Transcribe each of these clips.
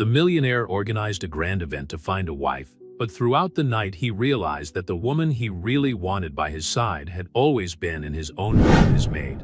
The millionaire organized a grand event to find a wife, but throughout the night he realized that the woman he really wanted by his side had always been in his own home, his maid.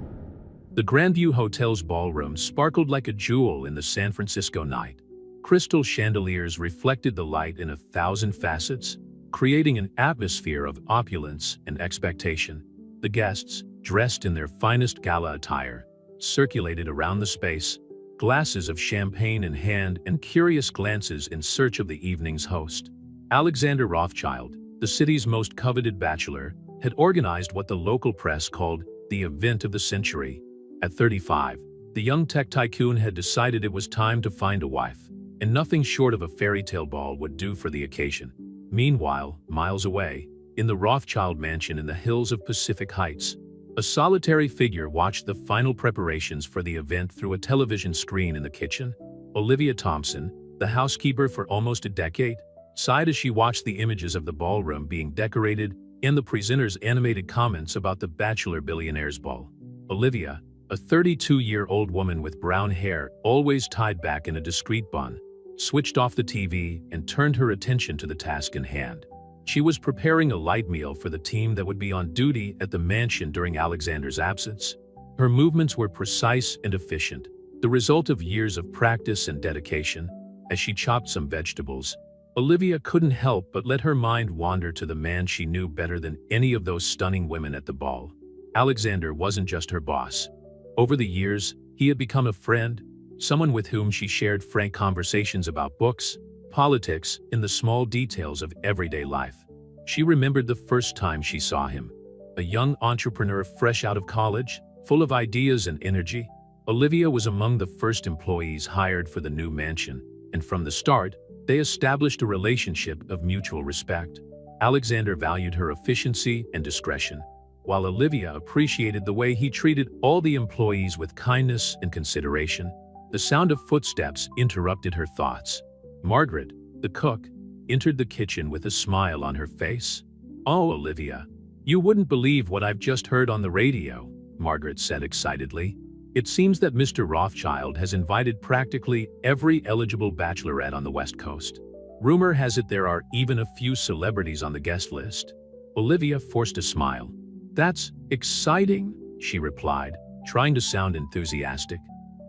The Grandview Hotel's ballroom sparkled like a jewel in the San Francisco night. Crystal chandeliers reflected the light in 1,000 facets, creating an atmosphere of opulence and expectation. The guests, dressed in their finest gala attire, circulated around the space, glasses of champagne in hand and curious glances in search of the evening's host. Alexander Rothschild, the city's most coveted bachelor, had organized what the local press called the event of the century. At 35, the young tech tycoon had decided it was time to find a wife, and nothing short of a fairy tale ball would do for the occasion. Meanwhile, miles away, in the Rothschild mansion in the hills of Pacific Heights, a solitary figure watched the final preparations for the event through a television screen in the kitchen. Olivia Thompson, the housekeeper for almost a decade, sighed as she watched the images of the ballroom being decorated and the presenters' animated comments about the bachelor billionaire's ball. Olivia, a 32-year-old woman with brown hair always tied back in a discreet bun, switched off the TV and turned her attention to the task in hand. She was preparing a light meal for the team that would be on duty at the mansion during Alexander's absence. Her movements were precise and efficient, the result of years of practice and dedication. As she chopped some vegetables, Olivia couldn't help but let her mind wander to the man she knew better than any of those stunning women at the ball. Alexander wasn't just her boss. Over the years, he had become a friend, someone with whom she shared frank conversations about books, politics, and the small details of everyday life. She remembered the first time she saw him. A young entrepreneur fresh out of college, full of ideas and energy, Olivia was among the first employees hired for the new mansion, and from the start, they established a relationship of mutual respect. Alexander valued her efficiency and discretion, while Olivia appreciated the way he treated all the employees with kindness and consideration. The sound of footsteps interrupted her thoughts. Margaret, the cook, entered the kitchen with a smile on her face. "Oh, Olivia, you wouldn't believe what I've just heard on the radio," Margaret said excitedly. "It seems that Mr. Rothschild has invited practically every eligible bachelorette on the West Coast. Rumor has it there are even a few celebrities on the guest list." Olivia forced a smile. "That's exciting," she replied, trying to sound enthusiastic.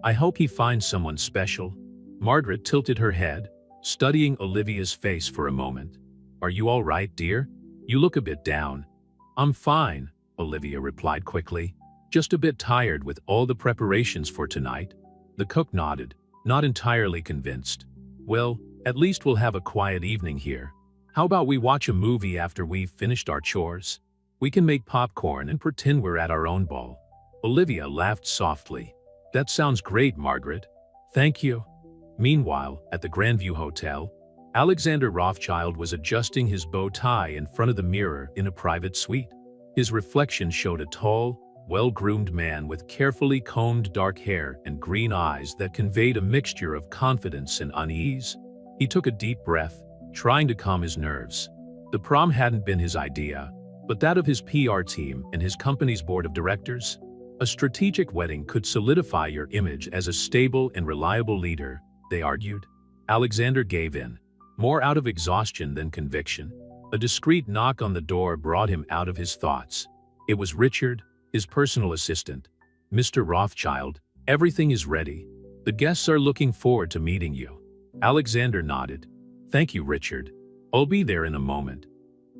"I hope he finds someone special." Margaret tilted her head, studying Olivia's face for a moment. "Are you all right, dear? You look a bit down." "I'm fine," Olivia replied quickly. "Just a bit tired with all the preparations for tonight." The cook nodded, not entirely convinced. "Well, at least we'll have a quiet evening here. How about we watch a movie after we've finished our chores? We can make popcorn and pretend we're at our own ball." Olivia laughed softly. "That sounds great, Margaret. Thank you." Meanwhile, at the Grandview Hotel, Alexander Rothschild was adjusting his bow tie in front of the mirror in a private suite. His reflection showed a tall, well-groomed man with carefully combed dark hair and green eyes that conveyed a mixture of confidence and unease. He took a deep breath, trying to calm his nerves. The prom hadn't been his idea, but that of his PR team and his company's board of directors. A strategic wedding could solidify your image as a stable and reliable leader, they argued. Alexander gave in, more out of exhaustion than conviction. A discreet knock on the door brought him out of his thoughts. It was Richard, his personal assistant. "Mr. Rothschild, everything is ready. The guests are looking forward to meeting you." Alexander nodded. "Thank you, Richard. I'll be there in a moment."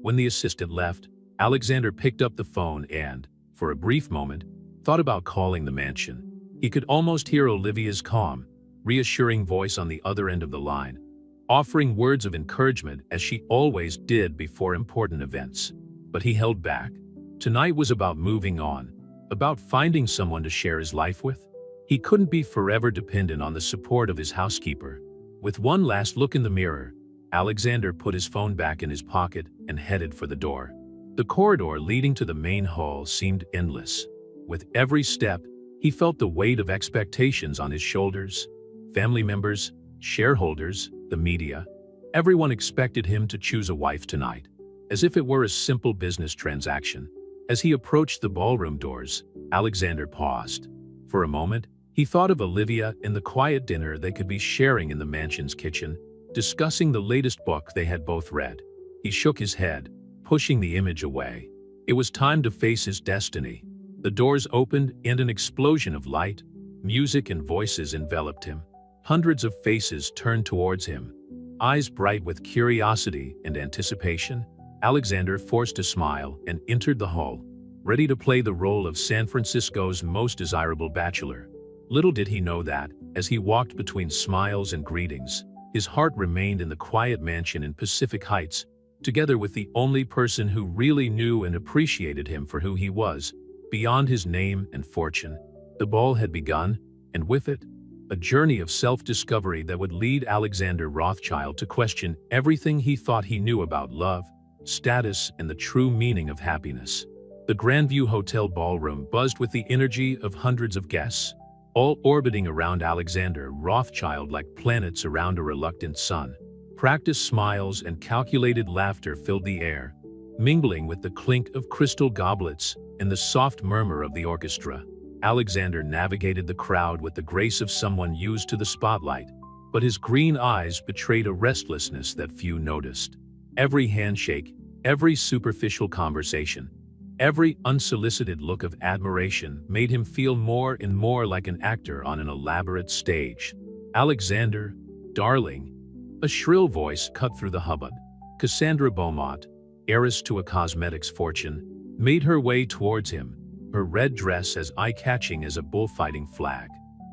When the assistant left, Alexander picked up the phone and, for a brief moment, thought about calling the mansion. He could almost hear Olivia's calm, reassuring voice on the other end of the line, offering words of encouragement as she always did before important events. But he held back. Tonight was about moving on, about finding someone to share his life with. He couldn't be forever dependent on the support of his housekeeper. With one last look in the mirror, Alexander put his phone back in his pocket and headed for the door. The corridor leading to the main hall seemed endless. With every step, he felt the weight of expectations on his shoulders. Family members, shareholders, the media, everyone expected him to choose a wife tonight, as if it were a simple business transaction. As he approached the ballroom doors, Alexander paused. For a moment, He thought of Olivia and the quiet dinner they could be sharing in the mansion's kitchen, discussing the latest book they had both read. He shook his head, pushing the image away. It was time to face his destiny. The doors opened and an explosion of light, music and voices enveloped him. Hundreds of faces turned towards him, eyes bright with curiosity and anticipation. Alexander forced a smile and entered the hall, ready to play the role of San Francisco's most desirable bachelor. Little did he know that, as he walked between smiles and greetings, his heart remained in the quiet mansion in Pacific Heights, together with the only person who really knew and appreciated him for who he was, beyond his name and fortune. The ball had begun, and with it, a journey of self-discovery that would lead Alexander Rothschild to question everything he thought he knew about love, status, and the true meaning of happiness. The Grandview Hotel ballroom buzzed with the energy of hundreds of guests, all orbiting around Alexander Rothschild like planets around a reluctant sun. Practiced smiles and calculated laughter filled the air, mingling with the clink of crystal goblets and the soft murmur of the orchestra. Alexander navigated the crowd with the grace of someone used to the spotlight, but his green eyes betrayed a restlessness that few noticed. Every handshake, every superficial conversation, every unsolicited look of admiration made him feel more and more like an actor on an elaborate stage. "Alexander, darling," a shrill voice cut through the hubbub. Cassandra Beaumont, heiress to a cosmetics fortune, made her way towards him, her red dress as eye-catching as a bullfighting flag.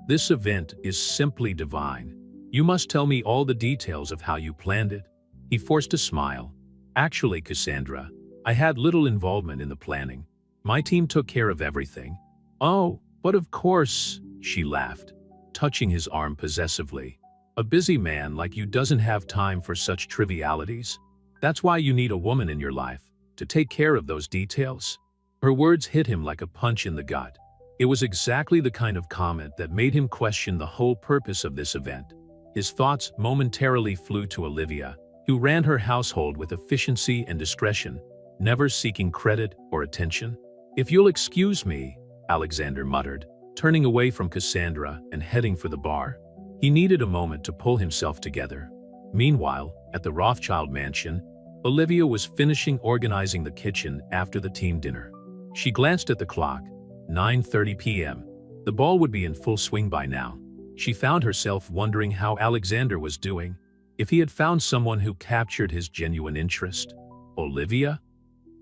"This event is simply divine. You must tell me all the details of how you planned it." He forced a smile. "Actually, Cassandra, I had little involvement in the planning. My team took care of everything." "Oh, but of course," she laughed, touching his arm possessively. "A busy man like you doesn't have time for such trivialities. That's why you need a woman in your life, to take care of those details." Her words hit him like a punch in the gut. It was exactly the kind of comment that made him question the whole purpose of this event. His thoughts momentarily flew to Olivia, who ran her household with efficiency and discretion, never seeking credit or attention. "If you'll excuse me," Alexander muttered, turning away from Cassandra and heading for the bar. He needed a moment to pull himself together. Meanwhile, at the Rothschild mansion, Olivia was finishing organizing the kitchen after the team dinner. She glanced at the clock, 9:30 p.m. The ball would be in full swing by now. She found herself wondering how Alexander was doing, if he had found someone who captured his genuine interest. "Olivia?"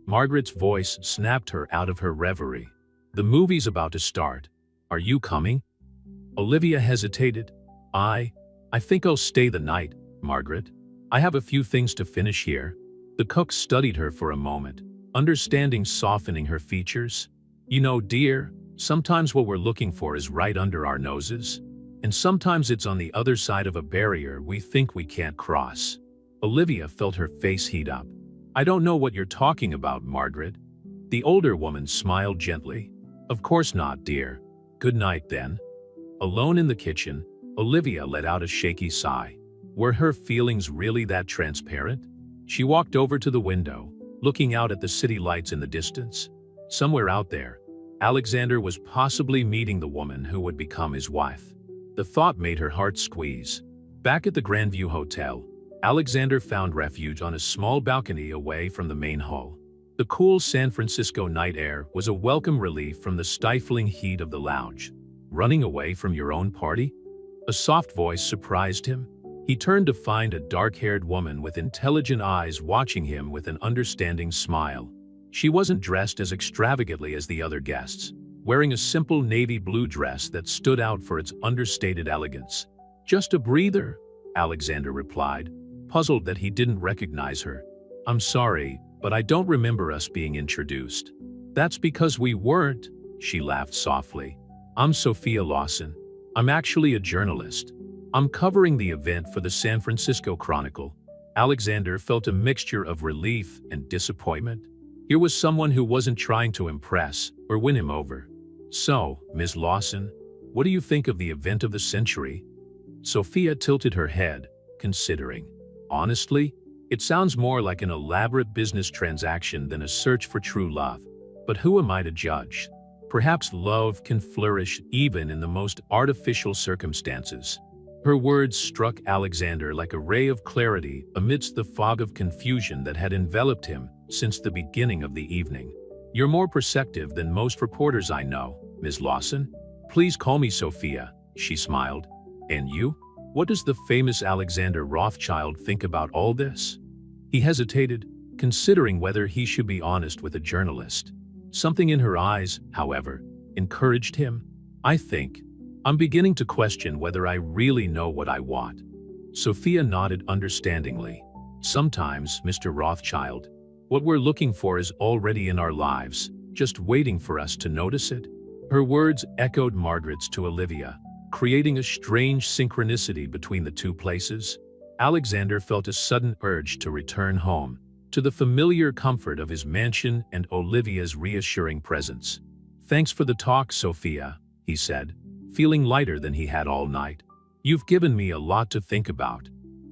Margaret's voice snapped her out of her reverie. "The movie's about to start. Are you coming?" Olivia hesitated. I think I'll stay the night, Margaret. I have a few things to finish here." The cook studied her for a moment, understanding softening her features. "You know, dear, sometimes what we're looking for is right under our noses, and sometimes it's on the other side of a barrier we think we can't cross." Olivia felt her face heat up. "I don't know what you're talking about, Margaret." The older woman smiled gently. "Of course not, dear. Good night, then." Alone in the kitchen, Olivia let out a shaky sigh. Were her feelings really that transparent? She walked over to the window, looking out at the city lights in the distance. Somewhere out there, Alexander was possibly meeting the woman who would become his wife. The thought made her heart squeeze. Back at the Grandview Hotel, Alexander found refuge on a small balcony away from the main hall. The cool San Francisco night air was a welcome relief from the stifling heat of the lounge. "Running away from your own party?" A soft voice surprised him. He turned to find a dark-haired woman with intelligent eyes watching him with an understanding smile. She wasn't dressed as extravagantly as the other guests, wearing a simple navy blue dress that stood out for its understated elegance. "Just a breather," Alexander replied, puzzled that he didn't recognize her. "I'm sorry, but I don't remember us being introduced." "That's because we weren't," she laughed softly. "I'm Sophia Lawson. I'm actually a journalist. I'm covering the event for the San Francisco Chronicle." Alexander felt a mixture of relief and disappointment. Here was someone who wasn't trying to impress or win him over. "So, Ms. Lawson, what do you think of the event of the century?" Sophia tilted her head, considering. "Honestly, it sounds more like an elaborate business transaction than a search for true love. But who am I to judge? Perhaps love can flourish even in the most artificial circumstances. Her words struck Alexander like a ray of clarity amidst the fog of confusion that had enveloped him since the beginning of the evening. "You're more perceptive than most reporters I know, Ms. Lawson. Please call me Sophia," she smiled. "And you? What does the famous Alexander Rothschild think about all this?" He hesitated, considering whether he should be honest with a journalist. Something in her eyes, however, encouraged him. I'm beginning to question whether I really know what I want." Sophia nodded understandingly. "Sometimes, Mr. Rothschild, what we're looking for is already in our lives, just waiting for us to notice it." Her words echoed Margaret's to Olivia, creating a strange synchronicity between the two places. Alexander felt a sudden urge to return home, to the familiar comfort of his mansion and Olivia's reassuring presence. "Thanks for the talk, Sophia," he said, feeling lighter than he had all night. "You've given me a lot to think about."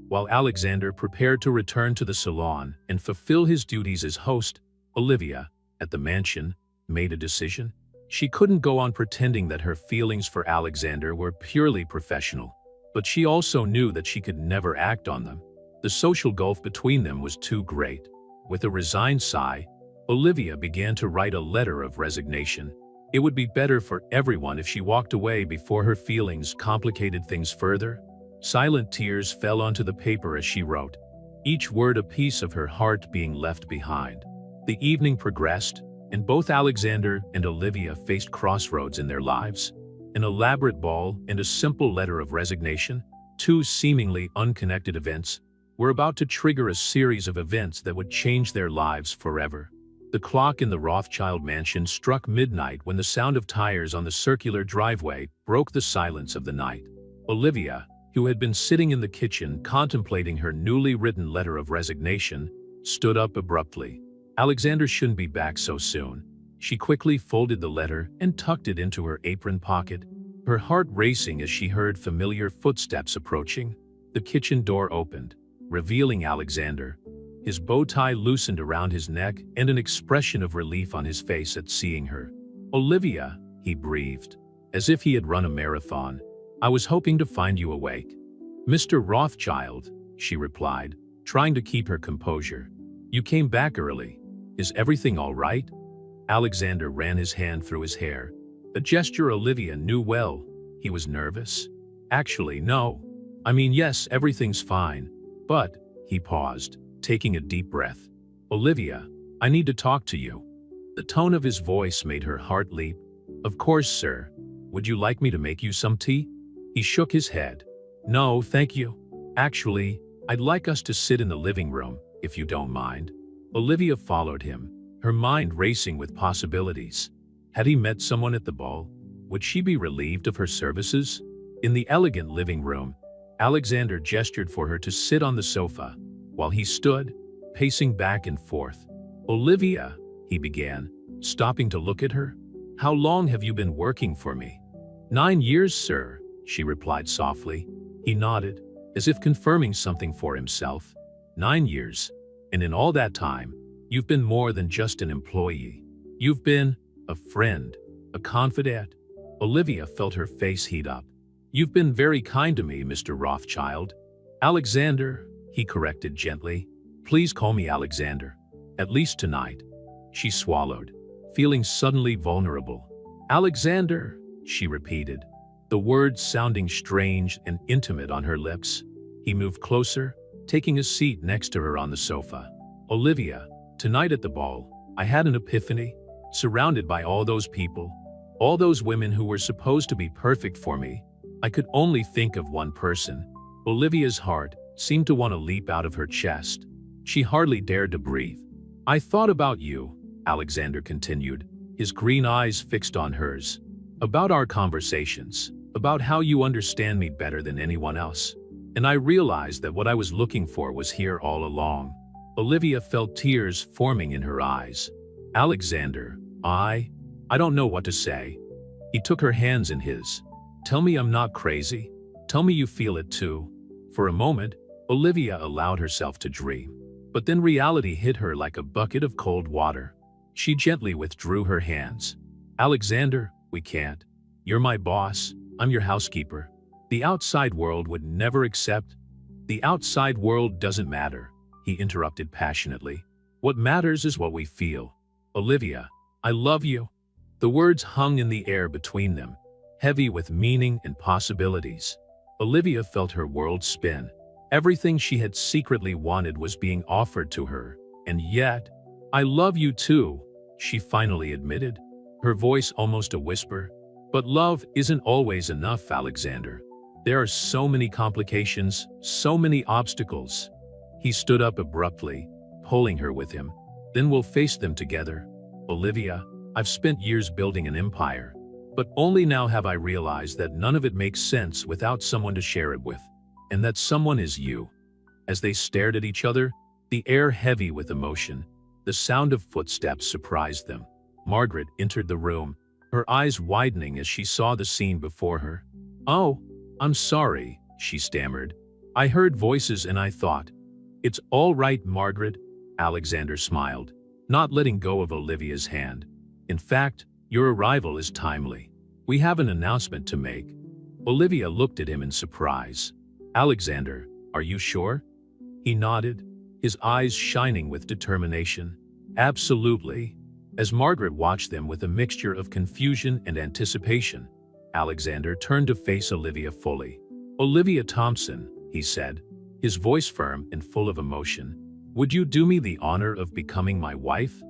While Alexander prepared to return to the salon and fulfill his duties as host, Olivia, at the mansion, made a decision. She couldn't go on pretending that her feelings for Alexander were purely professional, but she also knew that she could never act on them. The social gulf between them was too great. With a resigned sigh, Olivia began to write a letter of resignation. It would be better for everyone if she walked away before her feelings complicated things further. Silent tears fell onto the paper as she wrote, each word a piece of her heart being left behind. The evening progressed, and both Alexander and Olivia faced crossroads in their lives. An elaborate ball and a simple letter of resignation, two seemingly unconnected events, were about to trigger a series of events that would change their lives forever. The clock in the Rothschild mansion struck midnight when the sound of tires on the circular driveway broke the silence of the night. Olivia, who had been sitting in the kitchen contemplating her newly written letter of resignation, stood up abruptly. Alexander shouldn't be back so soon. She quickly folded the letter and tucked it into her apron pocket, her heart racing as she heard familiar footsteps approaching. The kitchen door opened, revealing Alexander. His bow tie loosened around his neck and an expression of relief on his face at seeing her. "Olivia," he breathed, as if he had run a marathon. "I was hoping to find you awake." "Mr. Rothschild," she replied, trying to keep her composure. "You came back early. Is everything all right?" Alexander ran his hand through his hair, a gesture Olivia knew well. He was nervous. "Actually, no. Yes, everything's fine. But," he paused, taking a deep breath. "Olivia, I need to talk to you." The tone of his voice made her heart leap. "Of course, sir. Would you like me to make you some tea?" He shook his head. "No, thank you. Actually, I'd like us to sit in the living room, if you don't mind." Olivia followed him, her mind racing with possibilities. Had he met someone at the ball? Would she be relieved of her services? In the elegant living room, Alexander gestured for her to sit on the sofa, while he stood, pacing back and forth. "Olivia," he began, stopping to look at her. "How long have you been working for me?" 9 years, sir," she replied softly. He nodded, as if confirming something for himself. 9 years. And in all that time, you've been more than just an employee. You've been a friend, a confidant. Olivia felt her face heat up. "You've been very kind to me, Mr. Rothschild." "Alexander," he corrected gently. "Please call me Alexander. At least tonight." She swallowed, feeling suddenly vulnerable. "Alexander," she repeated, the words sounding strange and intimate on her lips. He moved closer, taking a seat next to her on the sofa. "Olivia, tonight at the ball, I had an epiphany. Surrounded by all those people, all those women who were supposed to be perfect for me, I could only think of one person." Olivia's heart seemed to want to leap out of her chest. She hardly dared to breathe. "I thought about you," Alexander continued, his green eyes fixed on hers. "About our conversations, about how you understand me better than anyone else. And I realized that what I was looking for was here all along." Olivia felt tears forming in her eyes. "Alexander, I don't know what to say." He took her hands in his. "Tell me I'm not crazy. Tell me you feel it too." For a moment, Olivia allowed herself to dream. But then reality hit her like a bucket of cold water. She gently withdrew her hands. Alexander, we can't. You're my boss. I'm your housekeeper. The outside world would never accept. The outside world doesn't matter, he interrupted passionately. What matters is what we feel. Olivia, I love you. The words hung in the air between them, heavy with meaning and possibilities. Olivia felt her world spin. Everything she had secretly wanted was being offered to her, and yet, I love you too, she finally admitted, her voice almost a whisper. But love isn't always enough, Alexander. There are so many complications, so many obstacles. He stood up abruptly, pulling her with him. Then we'll face them together. Olivia, I've spent years building an empire, but only now have I realized that none of it makes sense without someone to share it with. And that someone is you. As they stared at each other, the air heavy with emotion, the sound of footsteps surprised them. Margaret entered the room, her eyes widening as she saw the scene before her. Oh, I'm sorry, she stammered. I heard voices and I thought. It's all right, Margaret, Alexander smiled, not letting go of Olivia's hand. In fact, your arrival is timely. We have an announcement to make. Olivia looked at him in surprise. Alexander, are you sure? He nodded, his eyes shining with determination. Absolutely. As Margaret watched them with a mixture of confusion and anticipation, Alexander turned to face Olivia fully. Olivia Thompson, he said, his voice firm and full of emotion. Would you do me the honor of becoming my wife?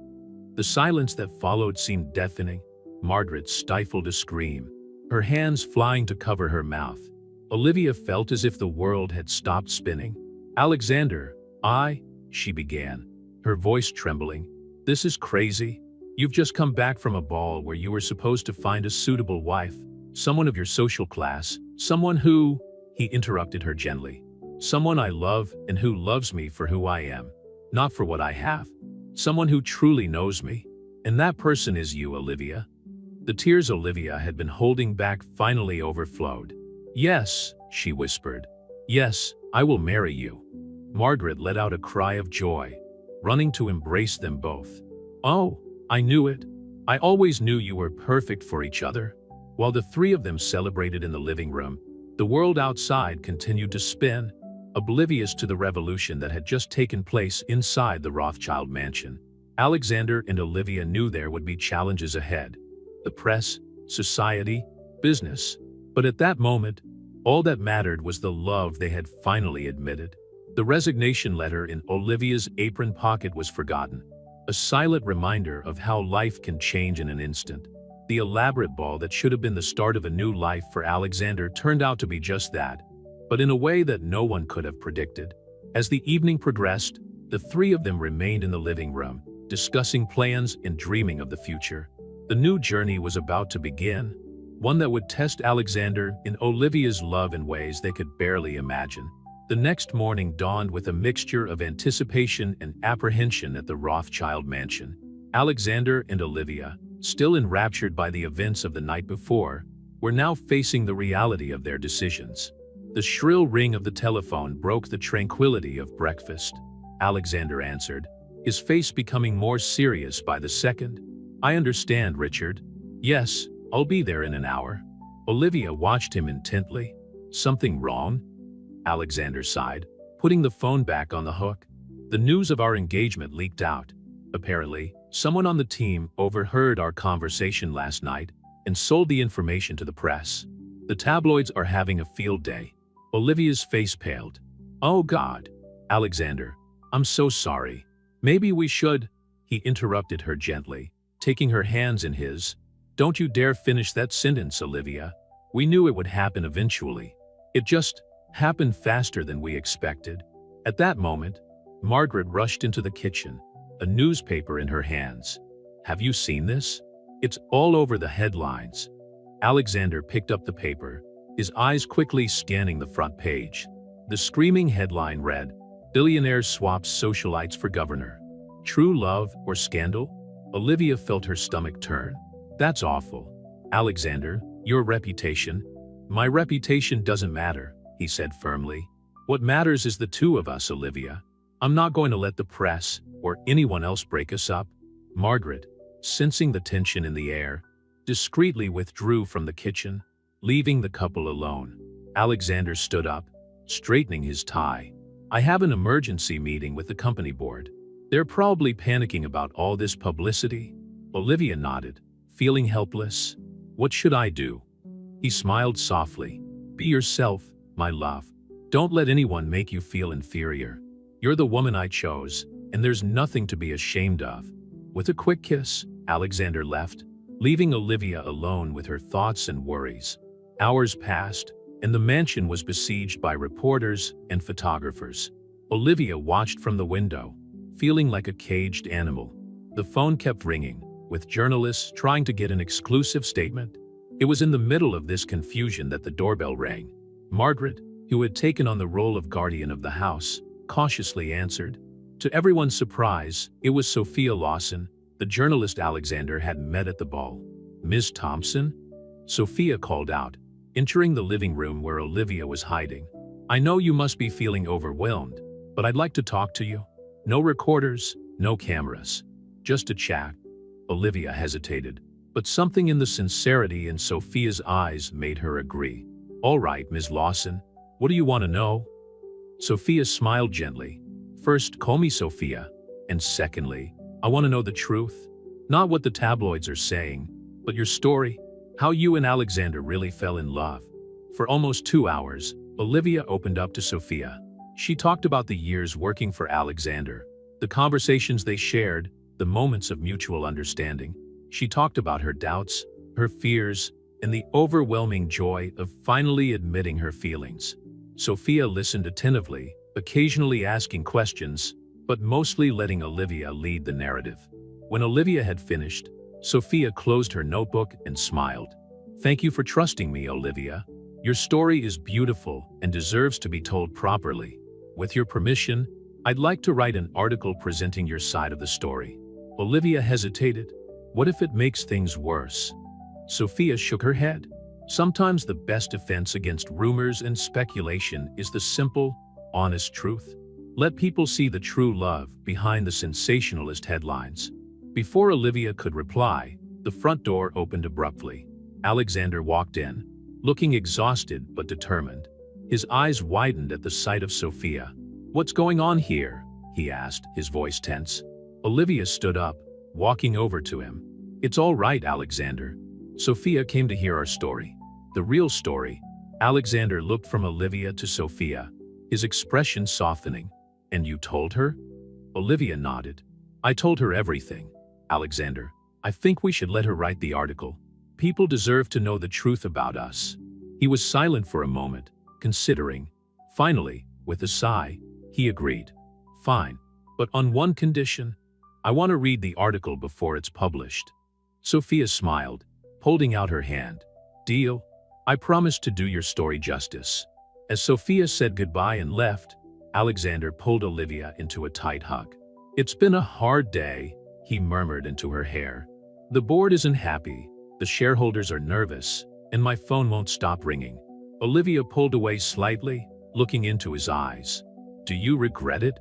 The silence that followed seemed deafening. Margaret stifled a scream, her hands flying to cover her mouth. Olivia felt as if the world had stopped spinning. Alexander, she began, her voice trembling. This is crazy. You've just come back from a ball where you were supposed to find a suitable wife, someone of your social class, someone who, he interrupted her gently, someone I love and who loves me for who I am, not for what I have, someone who truly knows me. And that person is you, Olivia. The tears Olivia had been holding back finally overflowed. Yes, she whispered. Yes, I will marry you. Margaret let out a cry of joy, running to embrace them both. Oh, I knew it. I always knew you were perfect for each other. While the three of them celebrated in the living room, the world outside continued to spin, oblivious to the revolution that had just taken place inside the Rothschild mansion. Alexander and Olivia knew there would be challenges ahead. The press, society, business. But at that moment, all that mattered was the love they had finally admitted. The resignation letter in Olivia's apron pocket was forgotten, a silent reminder of how life can change in an instant. The elaborate ball that should have been the start of a new life for Alexander turned out to be just that, but in a way that no one could have predicted. As the evening progressed, the three of them remained in the living room, discussing plans and dreaming of the future. The new journey was about to begin, one that would test Alexander and Olivia's love in ways they could barely imagine. The next morning dawned with a mixture of anticipation and apprehension at the Rothschild mansion. Alexander and Olivia, still enraptured by the events of the night before, were now facing the reality of their decisions. The shrill ring of the telephone broke the tranquility of breakfast. Alexander answered, his face becoming more serious by the second. I understand, Richard. Yes, I'll be there in an hour. Olivia watched him intently. Something wrong? Alexander sighed, putting the phone back on the hook. The news of our engagement leaked out. Apparently, someone on the team overheard our conversation last night and sold the information to the press. The tabloids are having a field day. Olivia's face paled. Oh God, Alexander, I'm so sorry. Maybe we should, he interrupted her gently, taking her hands in his. Don't you dare finish that sentence, Olivia. We knew it would happen eventually. It just happened faster than we expected. At that moment, Margaret rushed into the kitchen, a newspaper in her hands. Have you seen this? It's all over the headlines. Alexander picked up the paper, his eyes quickly scanning the front page. The screaming headline read, Millionaire swaps socialites for governor. True love or scandal? Olivia felt her stomach turn. That's awful. Alexander, your reputation. My reputation doesn't matter, he said firmly. What matters is the two of us, Olivia. I'm not going to let the press or anyone else break us up. Margaret, sensing the tension in the air, discreetly withdrew from the kitchen, leaving the couple alone. Alexander stood up, straightening his tie. "I have an emergency meeting with the company board. They're probably panicking about all this publicity." Olivia nodded, feeling helpless. "What should I do?" He smiled softly. "Be yourself, my love. Don't let anyone make you feel inferior. You're the woman I chose, and there's nothing to be ashamed of." With a quick kiss, Alexander left, leaving Olivia alone with her thoughts and worries. Hours passed, and the mansion was besieged by reporters and photographers. Olivia watched from the window, feeling like a caged animal. The phone kept ringing, with journalists trying to get an exclusive statement. It was in the middle of this confusion that the doorbell rang. Margaret, who had taken on the role of guardian of the house, cautiously answered. To everyone's surprise, it was Sophia Lawson, the journalist Alexander had met at the ball. "Miss Thompson?" Sophia called out, entering the living room where Olivia was hiding. "I know you must be feeling overwhelmed, but I'd like to talk to you. No recorders, no cameras. Just a chat." Olivia hesitated, but something in the sincerity in Sophia's eyes made her agree. "All right, Ms. Lawson. What do you want to know?" Sophia smiled gently. "First, call me Sophia, and secondly, I want to know the truth. Not what the tabloids are saying, but your story, how you and Alexander really fell in love." For almost 2 hours, Olivia opened up to Sophia. She talked about the years working for Alexander, the conversations they shared, the moments of mutual understanding. She talked about her doubts, her fears, and the overwhelming joy of finally admitting her feelings. Sophia listened attentively, occasionally asking questions, but mostly letting Olivia lead the narrative. When Olivia had finished, Sophia closed her notebook and smiled. "Thank you for trusting me, Olivia. Your story is beautiful and deserves to be told properly. With your permission, I'd like to write an article presenting your side of the story." Olivia hesitated. "What if it makes things worse?" Sophia shook her head. "Sometimes the best defense against rumors and speculation is the simple, honest truth. Let people see the true love behind the sensationalist headlines." Before Olivia could reply, the front door opened abruptly. Alexander walked in, looking exhausted but determined. His eyes widened at the sight of Sophia. "What's going on here?" he asked, his voice tense. Olivia stood up, walking over to him. "It's all right, Alexander. Sophia came to hear our story. The real story." Alexander looked from Olivia to Sophia, his expression softening. "And you told her?" Olivia nodded. "I told her everything, Alexander. I think we should let her write the article. People deserve to know the truth about us." He was silent for a moment, considering. Finally, with a sigh, he agreed. "Fine, but on one condition. I want to read the article before it's published." Sophia smiled, holding out her hand. "Deal. I promise to do your story justice." As Sophia said goodbye and left, Alexander pulled Olivia into a tight hug. "It's been a hard day," he murmured into her hair. "The board isn't happy, the shareholders are nervous, and my phone won't stop ringing." Olivia pulled away slightly, looking into his eyes. "Do you regret it?"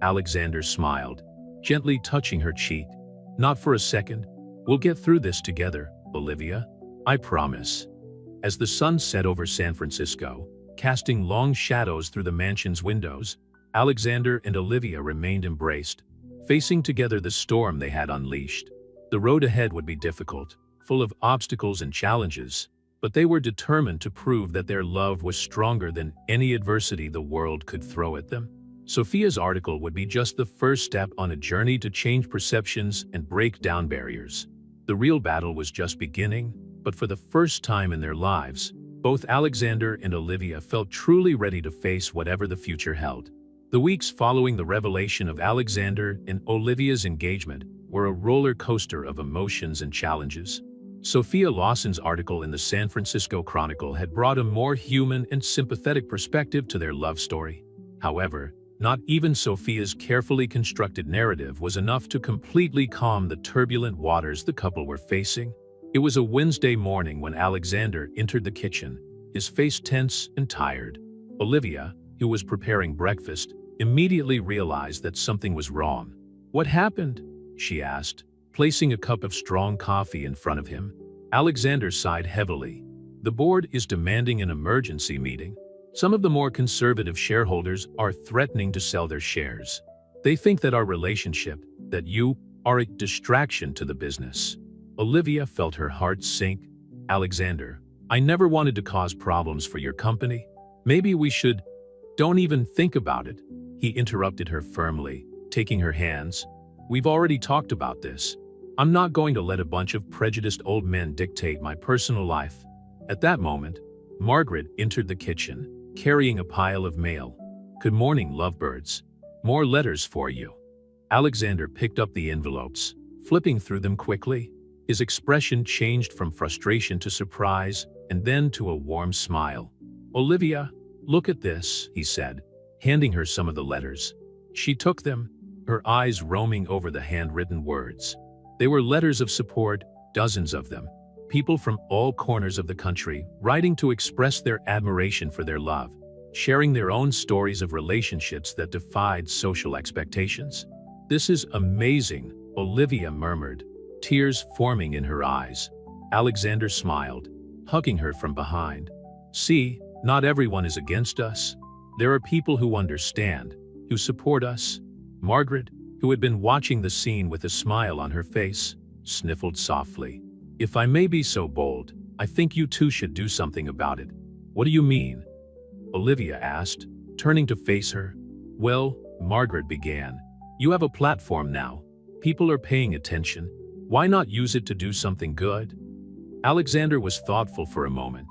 Alexander smiled, gently touching her cheek. "Not for a second. We'll get through this together, Olivia. I promise." As the sun set over San Francisco, casting long shadows through the mansion's windows, Alexander and Olivia remained embraced, facing together the storm they had unleashed. The road ahead would be difficult, full of obstacles and challenges, but they were determined to prove that their love was stronger than any adversity the world could throw at them. Sophia's article would be just the first step on a journey to change perceptions and break down barriers. The real battle was just beginning, but for the first time in their lives, both Alexander and Olivia felt truly ready to face whatever the future held. The weeks following the revelation of Alexander and Olivia's engagement were a roller coaster of emotions and challenges. Sophia Lawson's article in the San Francisco Chronicle had brought a more human and sympathetic perspective to their love story. However, not even Sophia's carefully constructed narrative was enough to completely calm the turbulent waters the couple were facing. It was a Wednesday morning when Alexander entered the kitchen, his face tense and tired. Olivia, who was preparing breakfast, immediately realized that something was wrong. "What happened?" she asked, placing a cup of strong coffee in front of him. Alexander sighed heavily. The board is demanding an emergency meeting. Some of the more conservative shareholders are threatening to sell their shares. They think that our relationship, that you, are a distraction to the business. Olivia felt her heart sink. Alexander, I never wanted to cause problems for your company. Maybe we should. Don't even think about it. He interrupted her firmly, taking her hands. We've already talked about this. I'm not going to let a bunch of prejudiced old men dictate my personal life. At that moment, Margaret entered the kitchen, carrying a pile of mail. Good morning, lovebirds. More letters for you. Alexander picked up the envelopes, flipping through them quickly. His expression changed from frustration to surprise, and then to a warm smile. Olivia, look at this, he said, handing her some of the letters. She took them, her eyes roaming over the handwritten words. They were letters of support, dozens of them. People from all corners of the country writing to express their admiration for their love, sharing their own stories of relationships that defied social expectations. This is amazing, Olivia murmured, tears forming in her eyes. Alexander smiled, hugging her from behind. See, not everyone is against us. There are people who understand, who support us. Margaret, who had been watching the scene with a smile on her face, sniffled softly. If I may be so bold, I think you two should do something about it. What do you mean? Olivia asked, turning to face her. Well, Margaret began. You have a platform now. People are paying attention. Why not use it to do something good? Alexander was thoughtful for a moment.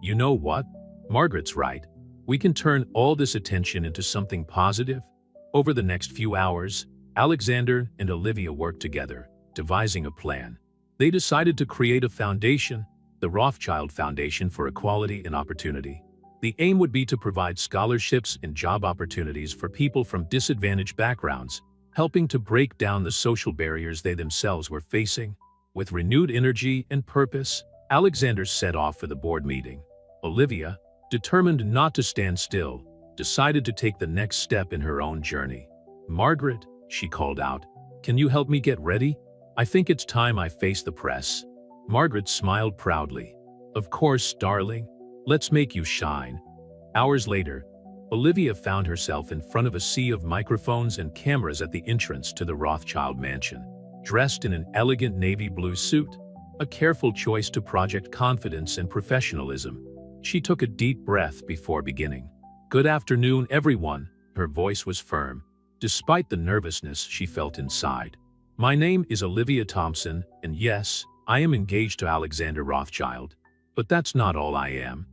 You know what? Margaret's right. We can turn all this attention into something positive. Over the next few hours, Alexander and Olivia worked together, devising a plan. They decided to create a foundation, the Rothschild Foundation for Equality and Opportunity. The aim would be to provide scholarships and job opportunities for people from disadvantaged backgrounds, helping to break down the social barriers they themselves were facing. With renewed energy and purpose, Alexander set off for the board meeting. Olivia, determined not to stand still, decided to take the next step in her own journey. Margaret, she called out, can you help me get ready? I think it's time I face the press. Margaret smiled proudly. Of course, darling. Let's make you shine. Hours later, Olivia found herself in front of a sea of microphones and cameras at the entrance to the Rothschild mansion. Dressed in an elegant navy blue suit, a careful choice to project confidence and professionalism, she took a deep breath before beginning. Good afternoon, everyone. Her voice was firm, despite the nervousness she felt inside. My name is Olivia Thompson, and yes, I am engaged to Alexander Rothschild. But that's not all I am.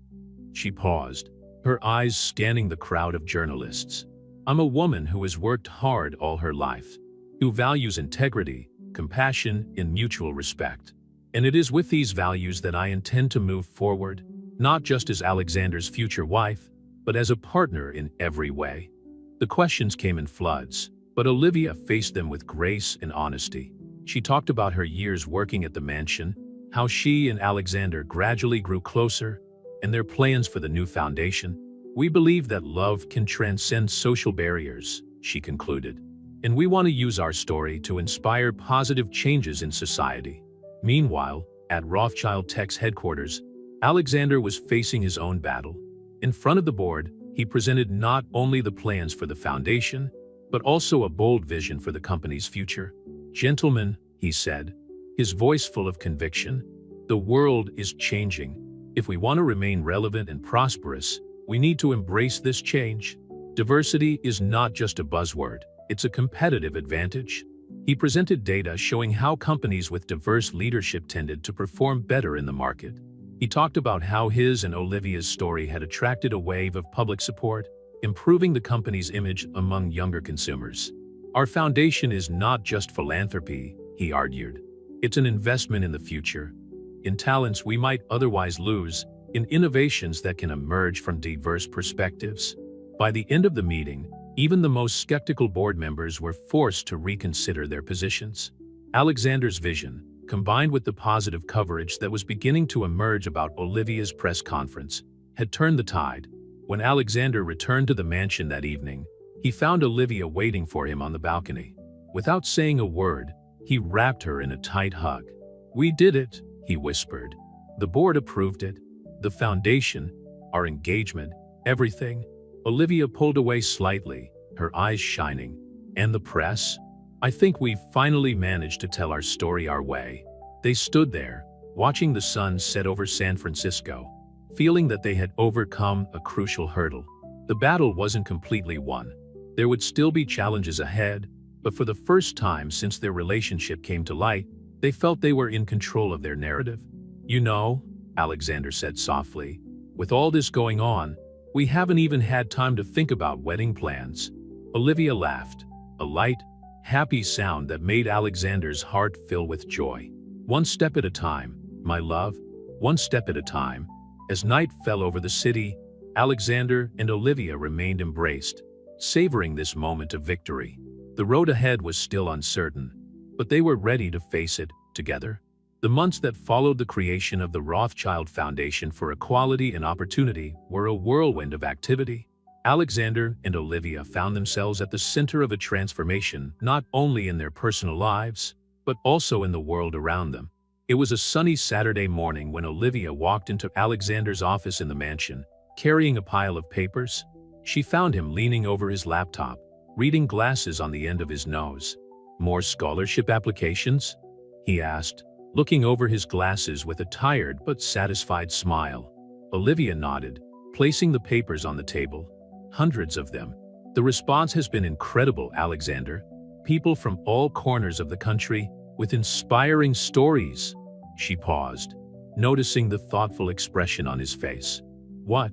She paused, her eyes scanning the crowd of journalists. I'm a woman who has worked hard all her life, who values integrity, compassion, and mutual respect. And it is with these values that I intend to move forward, not just as Alexander's future wife, but as a partner in every way. The questions came in floods, but Olivia faced them with grace and honesty. She talked about her years working at the mansion, how she and Alexander gradually grew closer, and their plans for the new foundation. We believe that love can transcend social barriers, she concluded, and we want to use our story to inspire positive changes in society. Meanwhile, at Rothschild Tech's headquarters, Alexander was facing his own battle. In front of the board, he presented not only the plans for the foundation, but also a bold vision for the company's future. Gentlemen, he said, his voice full of conviction, the world is changing. If we want to remain relevant and prosperous, we need to embrace this change. Diversity is not just a buzzword, it's a competitive advantage. He presented data showing how companies with diverse leadership tended to perform better in the market. He talked about how his and Olivia's story had attracted a wave of public support, improving the company's image among younger consumers. Our foundation is not just philanthropy, he argued. It's an investment in the future, in talents we might otherwise lose, in innovations that can emerge from diverse perspectives. By the end of the meeting, even the most skeptical board members were forced to reconsider their positions. Alexander's vision, combined with the positive coverage that was beginning to emerge about Olivia's press conference, had turned the tide. When Alexander returned to the mansion that evening, he found Olivia waiting for him on the balcony. Without saying a word, he wrapped her in a tight hug. We did it, he whispered. The board approved it. The foundation, our engagement, everything. Olivia pulled away slightly, her eyes shining. And the press? I think we've finally managed to tell our story our way. They stood there, watching the sun set over San Francisco, feeling that they had overcome a crucial hurdle. The battle wasn't completely won. There would still be challenges ahead, but for the first time since their relationship came to light, they felt they were in control of their narrative. You know, Alexander said softly, with all this going on, we haven't even had time to think about wedding plans. Olivia laughed, a light, happy sound that made Alexander's heart fill with joy. One step at a time, my love, one step at a time. As night fell over the city, Alexander and Olivia remained embraced, savoring this moment of victory. The road ahead was still uncertain, but they were ready to face it together. The months that followed the creation of the Rothschild Foundation for Equality and Opportunity were a whirlwind of activity. Alexander and Olivia found themselves at the center of a transformation not only in their personal lives, but also in the world around them. It was a sunny Saturday morning when Olivia walked into Alexander's office in the mansion, carrying a pile of papers. She found him leaning over his laptop, reading glasses on the end of his nose. More scholarship applications? He asked, looking over his glasses with a tired but satisfied smile. Olivia nodded, placing the papers on the table. Hundreds of them. The response has been incredible, Alexander. People from all corners of the country with inspiring stories. She paused, noticing the thoughtful expression on his face. What?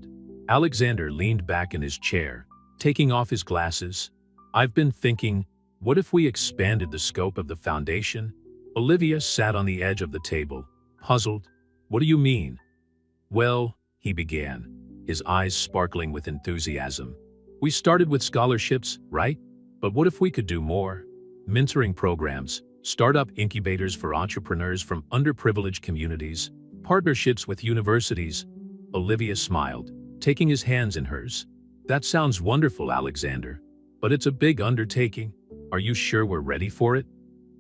Alexander leaned back in his chair, taking off his glasses. I've been thinking, what if we expanded the scope of the foundation? Olivia sat on the edge of the table, puzzled. What do you mean? Well, he began, his eyes sparkling with enthusiasm. We started with scholarships, right? But what if we could do more? Mentoring programs, startup incubators for entrepreneurs from underprivileged communities, partnerships with universities. Olivia smiled, taking his hands in hers. That sounds wonderful, Alexander. But it's a big undertaking. Are you sure we're ready for it?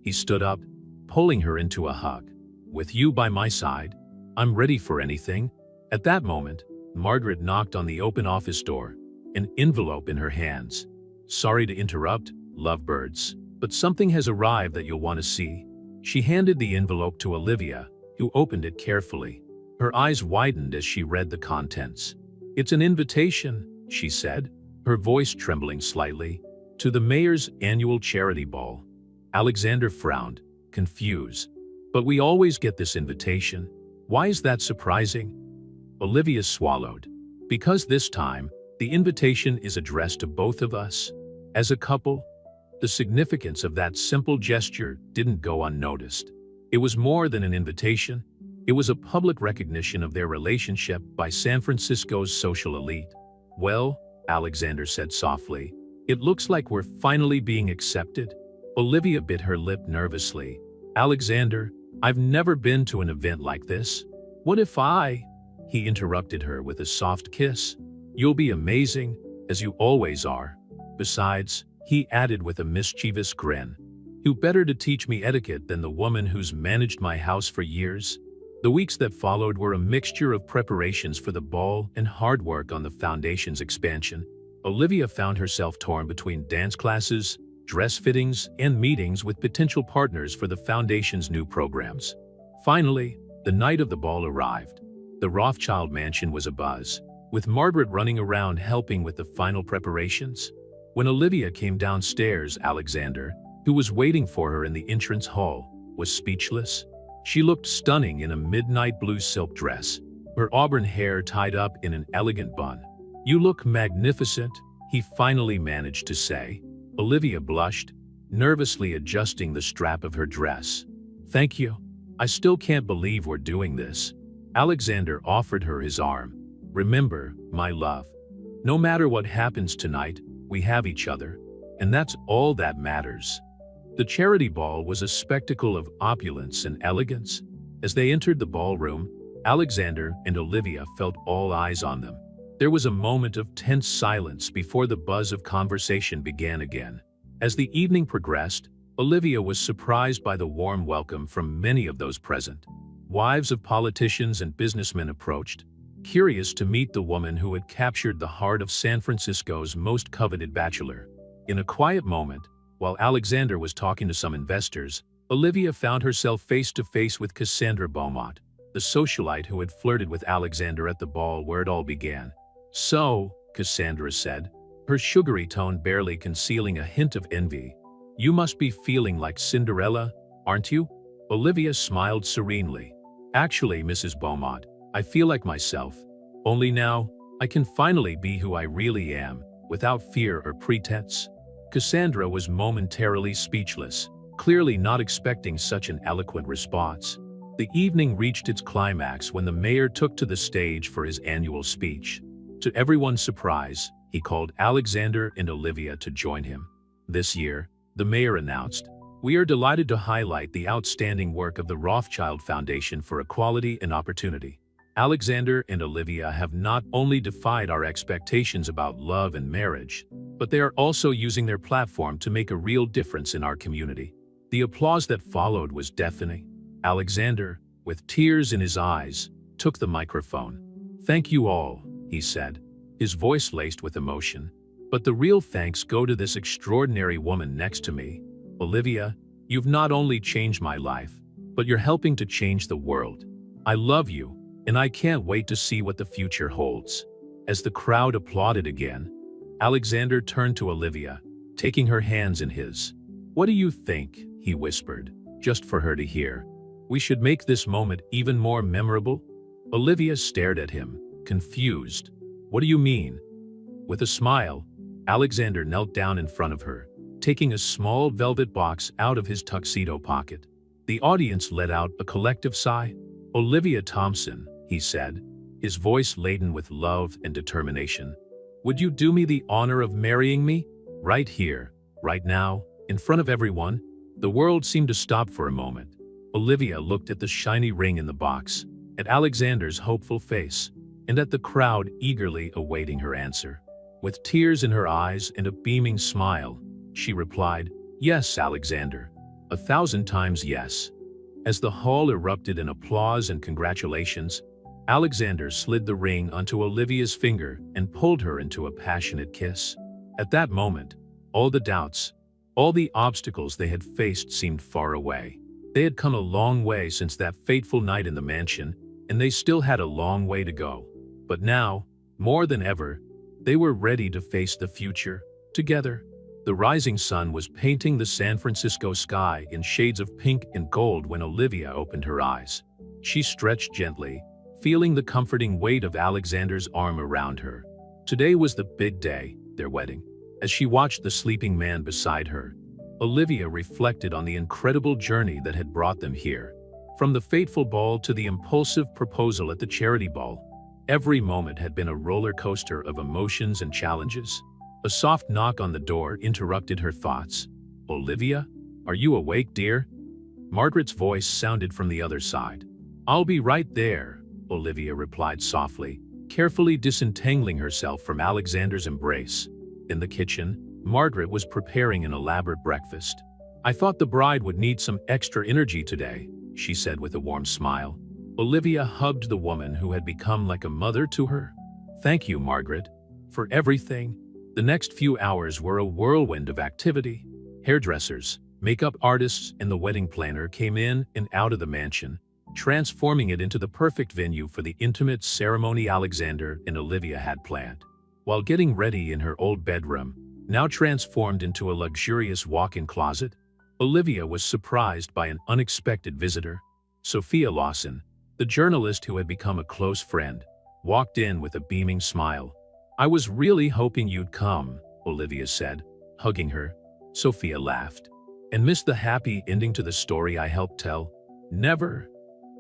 He stood up, pulling her into a hug. With you by my side, I'm ready for anything. At that moment, Margaret knocked on the open office door, an envelope in her hands. Sorry to interrupt, lovebirds, but something has arrived that you'll want to see. She handed the envelope to Olivia, who opened it carefully. Her eyes widened as she read the contents. It's an invitation, she said, her voice trembling slightly, to the mayor's annual charity ball. Alexander frowned, confused. But we always get this invitation. Why is that surprising? Olivia swallowed. Because this time, the invitation is addressed to both of us. As a couple, the significance of that simple gesture didn't go unnoticed. It was more than an invitation. It was a public recognition of their relationship by San Francisco's social elite. Well, Alexander said softly, it looks like we're finally being accepted. Olivia bit her lip nervously. Alexander, I've never been to an event like this. What if He interrupted her with a soft kiss. You'll be amazing, as you always are. Besides, he added with a mischievous grin, who better to teach me etiquette than the woman who's managed my house for years? The weeks that followed were a mixture of preparations for the ball and hard work on the foundation's expansion. Olivia found herself torn between dance classes, dress fittings, and meetings with potential partners for the foundation's new programs. Finally, the night of the ball arrived. The Rothschild mansion was abuzz, with Margaret running around helping with the final preparations. When Olivia came downstairs, Alexander, who was waiting for her in the entrance hall, was speechless. She looked stunning in a midnight blue silk dress, her auburn hair tied up in an elegant bun. You look magnificent, he finally managed to say. Olivia blushed, nervously adjusting the strap of her dress. Thank you. I still can't believe we're doing this. Alexander offered her his arm. Remember, my love, no matter what happens tonight, we have each other, and that's all that matters. The charity ball was a spectacle of opulence and elegance. As they entered the ballroom, Alexander and Olivia felt all eyes on them. There was a moment of tense silence before the buzz of conversation began again. As the evening progressed, Olivia was surprised by the warm welcome from many of those present. Wives of politicians and businessmen approached, curious to meet the woman who had captured the heart of San Francisco's most coveted bachelor. In a quiet moment, while Alexander was talking to some investors, Olivia found herself face to face with Cassandra Beaumont, the socialite who had flirted with Alexander at the ball where it all began. "So," Cassandra said, her sugary tone barely concealing a hint of envy, "you must be feeling like Cinderella, aren't you?" Olivia smiled serenely. "Actually, Mrs. Beaumont, I feel like myself. Only now, I can finally be who I really am, without fear or pretense." Cassandra was momentarily speechless, clearly not expecting such an eloquent response. The evening reached its climax when the mayor took to the stage for his annual speech. To everyone's surprise, he called Alexander and Olivia to join him. This year, the mayor announced, "We are delighted to highlight the outstanding work of the Rothschild Foundation for Equality and Opportunity. Alexander and Olivia have not only defied our expectations about love and marriage, but they are also using their platform to make a real difference in our community." The applause that followed was deafening. Alexander, with tears in his eyes, took the microphone. "Thank you all," he said, his voice laced with emotion. "But the real thanks go to this extraordinary woman next to me. Olivia, you've not only changed my life, but you're helping to change the world. I love you, and I can't wait to see what the future holds." As the crowd applauded again, Alexander turned to Olivia, taking her hands in his. "What do you think?" he whispered, just for her to hear. "We should make this moment even more memorable?" Olivia stared at him, confused. "What do you mean?" With a smile, Alexander knelt down in front of her, taking a small velvet box out of his tuxedo pocket. The audience let out a collective sigh. "Olivia Thompson," he said, his voice laden with love and determination, "would you do me the honor of marrying me? Right here, right now, in front of everyone?" The world seemed to stop for a moment. Olivia looked at the shiny ring in the box, at Alexander's hopeful face, and at the crowd eagerly awaiting her answer. With tears in her eyes and a beaming smile, she replied, "Yes, Alexander. 1,000 times yes." As the hall erupted in applause and congratulations, Alexander slid the ring onto Olivia's finger and pulled her into a passionate kiss. At that moment, all the doubts, all the obstacles they had faced seemed far away. They had come a long way since that fateful night in the mansion, and they still had a long way to go. But now, more than ever, they were ready to face the future, together. The rising sun was painting the San Francisco sky in shades of pink and gold when Olivia opened her eyes. She stretched gently, feeling the comforting weight of Alexander's arm around her. Today was the big day, their wedding. As she watched the sleeping man beside her, Olivia reflected on the incredible journey that had brought them here. From the fateful ball to the impulsive proposal at the charity ball, every moment had been a roller coaster of emotions and challenges. A soft knock on the door interrupted her thoughts. "Olivia, are you awake, dear?" Margaret's voice sounded from the other side. "I'll be right there," Olivia replied softly, carefully disentangling herself from Alexander's embrace. In the kitchen, Margaret was preparing an elaborate breakfast. "I thought the bride would need some extra energy today," she said with a warm smile. Olivia hugged the woman who had become like a mother to her. "Thank you, Margaret, for everything." The next few hours were a whirlwind of activity. Hairdressers, makeup artists, and the wedding planner came in and out of the mansion, transforming it into the perfect venue for the intimate ceremony Alexander and Olivia had planned. While getting ready in her old bedroom, now transformed into a luxurious walk-in closet, Olivia was surprised by an unexpected visitor. Sophia Lawson, the journalist who had become a close friend, walked in with a beaming smile. "I was really hoping you'd come," Olivia said, hugging her. Sophia laughed. "And missed the happy ending to the story I helped tell?" "Never."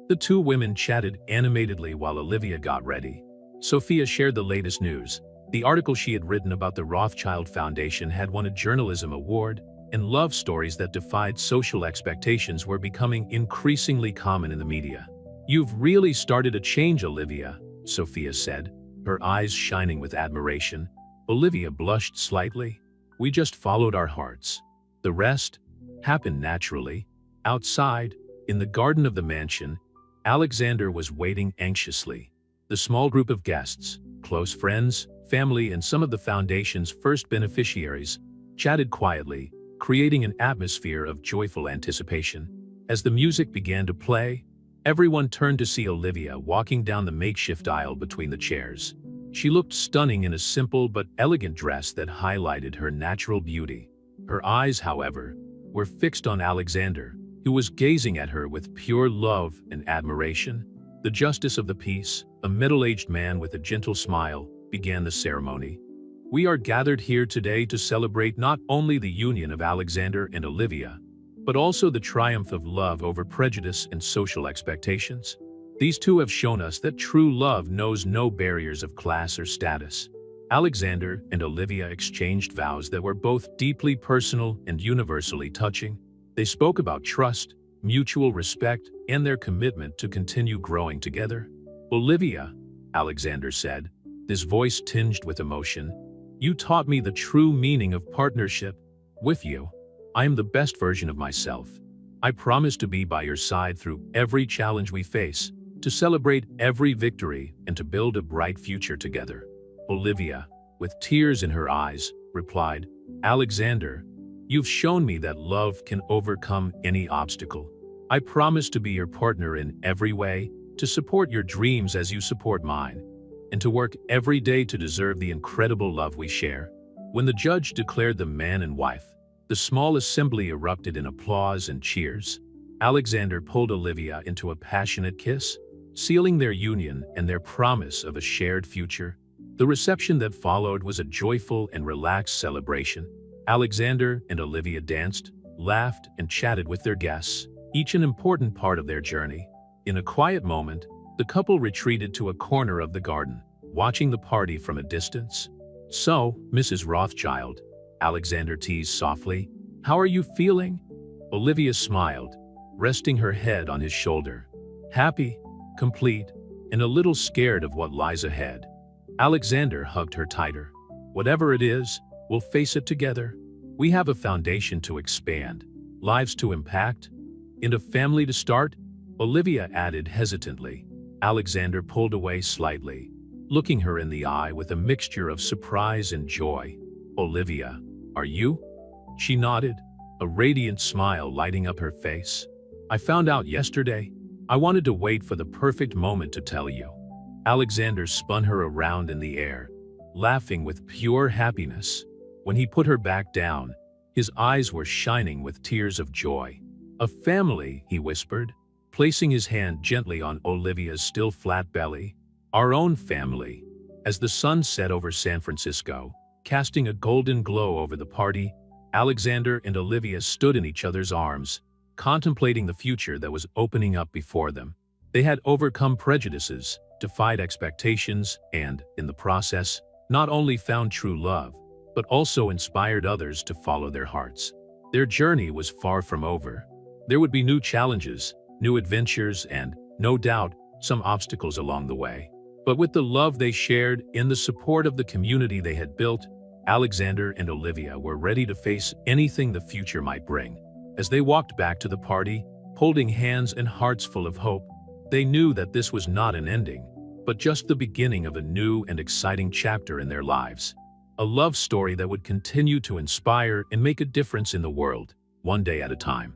The two women chatted animatedly while Olivia got ready. Sophia shared the latest news. The article she had written about the Rothschild Foundation had won a journalism award, and love stories that defied social expectations were becoming increasingly common in the media. "You've really started a change, Olivia," Sophia said, her eyes shining with admiration. Olivia blushed slightly. "We just followed our hearts. The rest happened naturally." Outside, in the garden of the mansion, Alexander was waiting anxiously. The small group of guests, close friends, family, and some of the foundation's first beneficiaries, chatted quietly, creating an atmosphere of joyful anticipation. As the music began to play, everyone turned to see Olivia walking down the makeshift aisle between the chairs. She looked stunning in a simple but elegant dress that highlighted her natural beauty. Her eyes, however, were fixed on Alexander, who was gazing at her with pure love and admiration. The justice of the peace, a middle-aged man with a gentle smile, began the ceremony. "We are gathered here today to celebrate not only the union of Alexander and Olivia, but also the triumph of love over prejudice and social expectations. These two have shown us that true love knows no barriers of class or status." Alexander and Olivia exchanged vows that were both deeply personal and universally touching. They spoke about trust, mutual respect, and their commitment to continue growing together. "Olivia," Alexander said, his voice tinged with emotion, "you taught me the true meaning of partnership. With you, I am the best version of myself. I promise to be by your side through every challenge we face, to celebrate every victory, and to build a bright future together." Olivia, with tears in her eyes, replied, "Alexander, you've shown me that love can overcome any obstacle. I promise to be your partner in every way, to support your dreams as you support mine, and to work every day to deserve the incredible love we share." When the judge declared them man and wife, the small assembly erupted in applause and cheers. Alexander pulled Olivia into a passionate kiss, sealing their union and their promise of a shared future. The reception that followed was a joyful and relaxed celebration. Alexander and Olivia danced, laughed, and chatted with their guests, each an important part of their journey. In a quiet moment, the couple retreated to a corner of the garden, watching the party from a distance. "So, Mrs. Rothschild," Alexander teased softly, "how are you feeling?" Olivia smiled, resting her head on his shoulder. "Happy, complete, and a little scared of what lies ahead." Alexander hugged her tighter. "Whatever it is, we'll face it together. We have a foundation to expand, lives to impact, and a family to start," Olivia added hesitantly. Alexander pulled away slightly, looking her in the eye with a mixture of surprise and joy. "Olivia, are you?" She nodded, a radiant smile lighting up her face. "I found out yesterday. I wanted to wait for the perfect moment to tell you." Alexander spun her around in the air, laughing with pure happiness. When he put her back down, his eyes were shining with tears of joy. "A family," he whispered, placing his hand gently on Olivia's still flat belly. "Our own family." As the sun set over San Francisco, casting a golden glow over the party, Alexander and Olivia stood in each other's arms, contemplating the future that was opening up before them. They had overcome prejudices, defied expectations, and, in the process, not only found true love, but also inspired others to follow their hearts. Their journey was far from over. There would be new challenges, new adventures, and, no doubt, some obstacles along the way. But with the love they shared and the support of the community they had built, Alexander and Olivia were ready to face anything the future might bring. As they walked back to the party, holding hands and hearts full of hope, they knew that this was not an ending, but just the beginning of a new and exciting chapter in their lives. A love story that would continue to inspire and make a difference in the world, one day at a time.